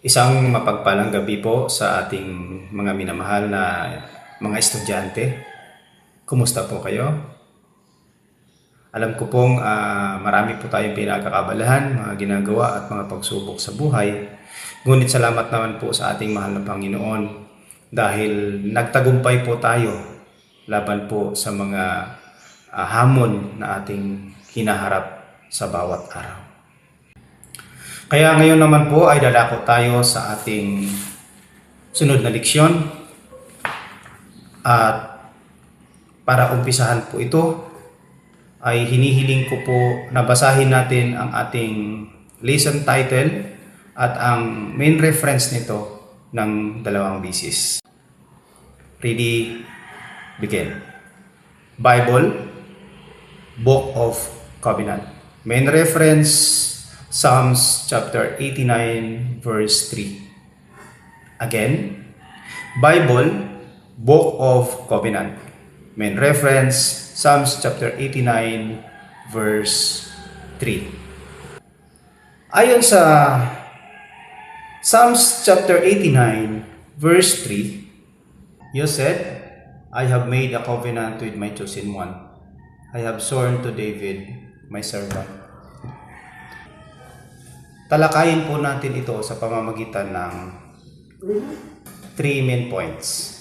Isang mapagpalang gabi po sa ating mga minamahal na mga estudyante. Kumusta po kayo? Alam ko pong marami po tayong pinagkakabalahan, mga ginagawa at mga pagsubok sa buhay. Ngunit salamat naman po sa ating mahal na Panginoon dahil nagtagumpay po tayo laban po sa mga hamon na ating hinaharap sa bawat araw. Kaya ngayon naman po ay dadako tayo sa ating sunod na leksyon at para umpisahan po ito ay hinihiling ko po na basahin natin ang ating lesson title at ang main reference nito ng dalawang bisis. Ready, begin. Bible, Book of Covenant. Main reference, Psalms chapter 89 verse 3. Again, Bible, Book of Covenant. Main reference, Psalms chapter 89 verse 3. Ayon sa Psalms chapter 89 verse 3, you said, I have made a covenant with my chosen one. I have sworn to David, my servant. Talakayin po natin ito sa pamamagitan ng 3 main points.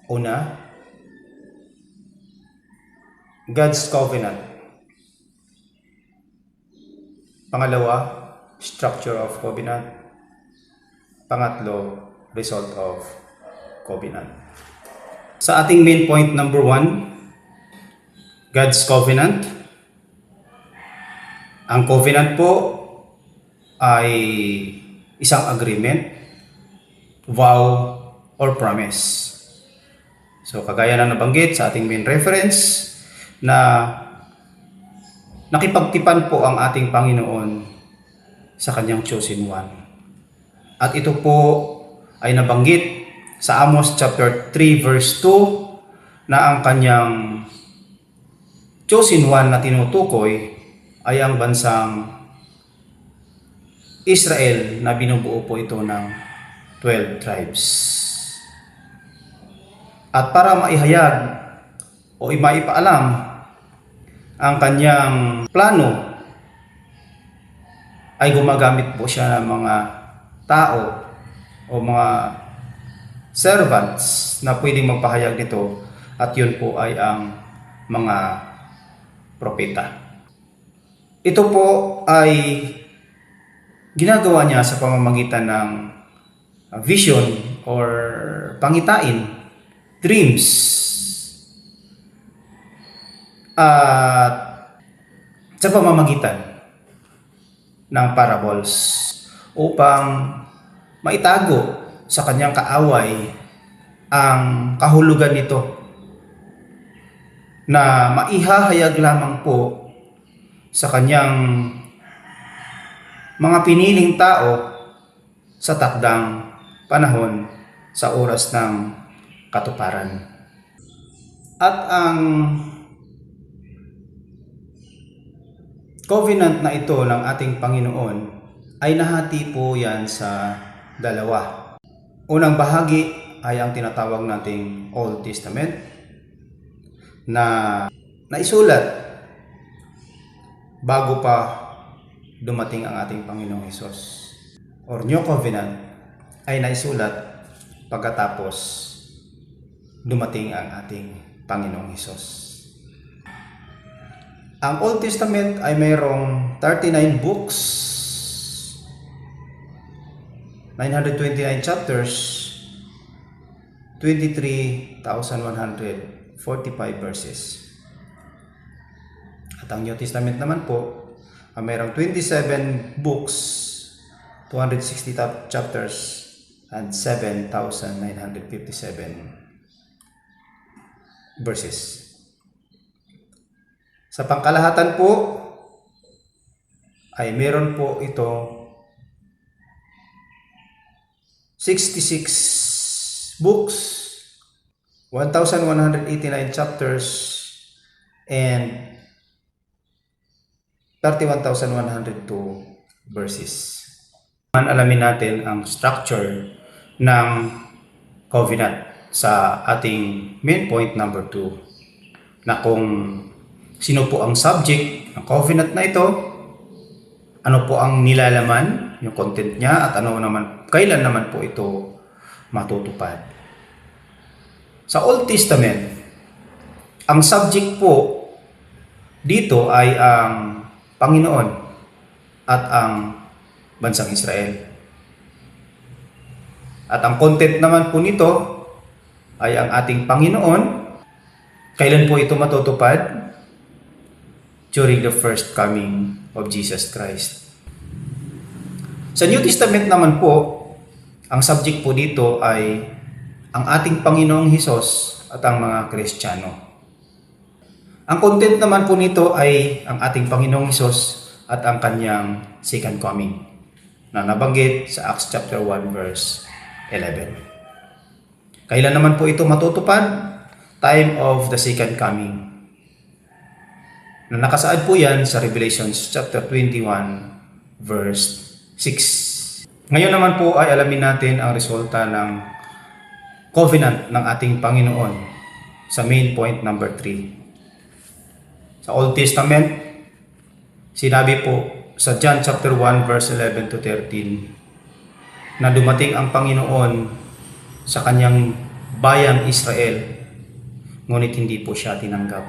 Una, God's covenant. Pangalawa, structure of covenant. Pangatlo, result of covenant. Sa ating main point number 1, God's covenant. Ang covenant po ay isang agreement, vow, or promise. So kagaya na nabanggit sa ating main reference na nakipagtipan po ang ating Panginoon sa kanyang chosen one. At ito po ay nabanggit sa Amos chapter 3 verse 2 na ang kanyang chosen one na tinutukoy ay ang bansang Israel na binubuo po ito ng 12 tribes. At para maihayag o maipaalam ang kanyang plano ay gumagamit po siya ng mga tao o mga servants na pwedeng magpahayag nito at yun po ay ang mga propeta. Ito po ay ginagawa niya sa pamamagitan ng vision or pangitain, dreams, at sa pamamagitan ng parables upang maitago sa kanyang kaaway ang kahulugan nito na maihahayag lamang po sa kanyang mga piniling tao sa takdang panahon sa oras ng katuparan. At ang covenant na ito ng ating Panginoon ay nahati po yan sa dalawa. Unang bahagi ay ang tinatawag nating Old Testament na naisulat bago pa dumating ang ating Panginoong Hesus. Or New Covenant ay naisulat pagkatapos dumating ang ating Panginoong Hesus. Ang Old Testament ay mayroong 39 books, 929 chapters, 23,145 verses. At ang New Testament naman po ay mayroong 27 books, 260 chapters, and 7,957 verses. Sa pangkalahatan po ay meron po ito 66 books, 1,189 chapters, and 31,102 verses. Alamin natin ang structure ng covenant sa ating main point number 2 na kung sino po ang subject ng covenant na ito, ano po ang nilalaman, yung content niya, at kailan naman po ito matutupad. Sa Old Testament, ang subject po dito ay ang Panginoon at ang bansang Israel. At ang content naman po nito ay ang ating Panginoon. Kailan po ito matutupad? During the first coming of Jesus Christ. Sa New Testament naman po, ang subject po dito ay ang ating Panginoong Hesus at ang mga Kristiyano. Ang content naman po nito ay ang ating Panginoong Hesus at ang kanyang second coming na nabanggit sa Acts chapter 1 verse 11. Kailan naman po ito matutupad? Time of the second coming. Na nakasaad po yan sa Revelation chapter 21 verse 6. Ngayon naman po ay alamin natin ang resulta ng covenant ng ating Panginoon sa main point number 3. Sa Old Testament, sinabi po sa John chapter 1 verse 11 to 13 na dumating ang Panginoon sa kanyang bayang Israel, ngunit hindi po siya tinanggap.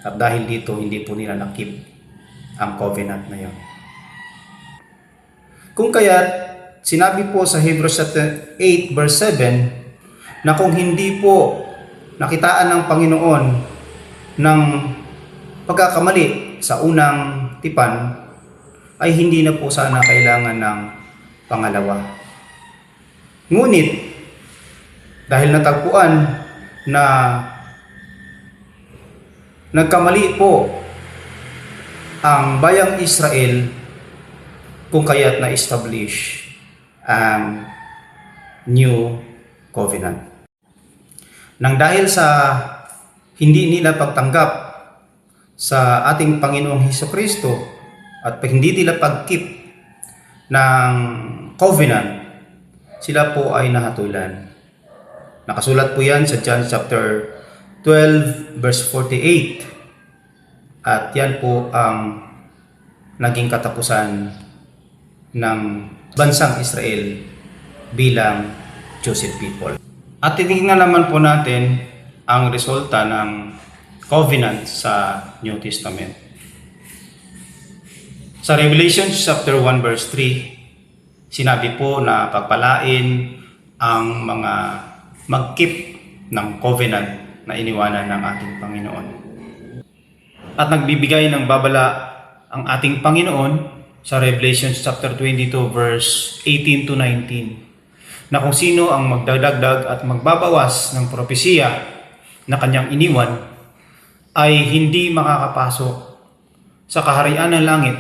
At dahil dito, hindi po nila nakip ang covenant na yon. Kung kaya, sinabi po sa Hebrews chapter 8 verse 7 na kung hindi po nakitaan ng Panginoon ng pagkakamali sa unang tipan, ay hindi na po sana kailangan ng pangalawa. Ngunit, dahil natagpuan na nagkamali po ang bayang Israel, kung kaya't na-establish ang new covenant. Nang dahil sa hindi nila pagtanggap sa ating Panginoong Hesukristo at hindi nila pagkeep ng covenant, sila po ay nahatulan. Nakasulat po yan sa John chapter 12 verse 48. At yan po ang naging katapusan ng bansang Israel bilang chosen people. At titingnan naman po natin ang resulta ng covenant sa New Testament. Sa Revelation chapter 1 verse 3, sinabi po na pagpalain ang mga mag-keep ng covenant na iniwanan ng ating Panginoon. At nagbibigay ng babala ang ating Panginoon sa Revelation chapter 22 verse 18 to 19 na kung sino ang magdadagdag at magbabawas ng propesiya na kanyang iniwan ay hindi makakapasok sa kaharian ng langit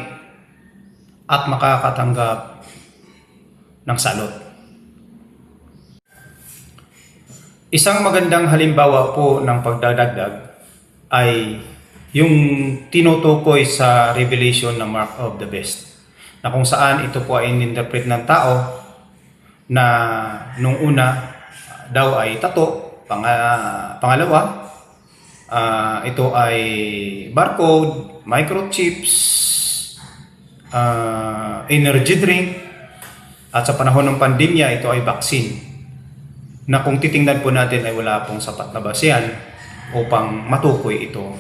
at makakatanggap ng salot. Isang magandang halimbawa po ng pagdadagdag ay yung tinutukoy sa Revelation na mark of the beast, na kung saan ito po ay in-interpret ng tao na nung una daw ay tato, pangalawa ito ay barcode, microchips, energy drink, at sa panahon ng pandemya ito ay vaccine, na kung titingnan po natin ay wala pong sapat na basehan upang matukoy ito.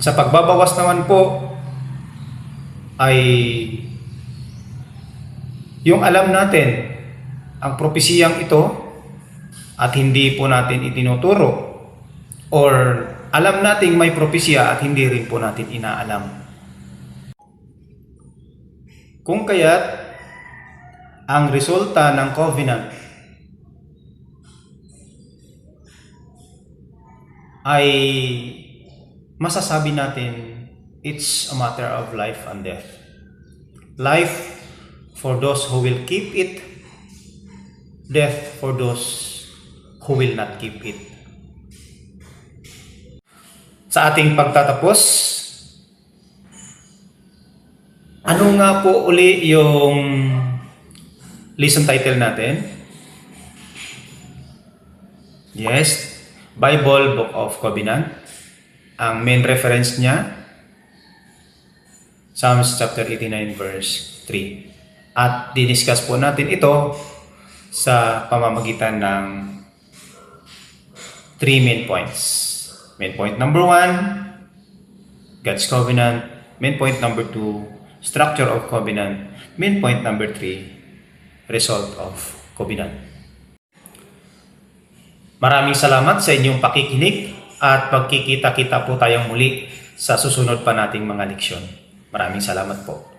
Sa pagbabawas naman po ay yung alam natin ang propesiyang ito at hindi po natin itinuturo, or alam nating may propesya at hindi rin po natin inaalam. Kung kaya't ang resulta ng covenant ay masasabi natin it's a matter of life and death. Life for those who will keep it, death for those who will not keep it. Sa ating pagtatapos, Ano nga po uli yung lesson title natin? Yes, Bible Book of Covenant. Ang main reference niya, Psalms chapter 89 verse 3. At diniscuss po natin ito sa pamamagitan ng 3 main points. Main point number 1, God's Covenant. Main point number 2, structure of covenant. Main point number 3, result of covenant. Maraming salamat sa inyong pakikinig at pagkikita-kita po tayong muli sa susunod pa nating mga leksyon. Maraming salamat po.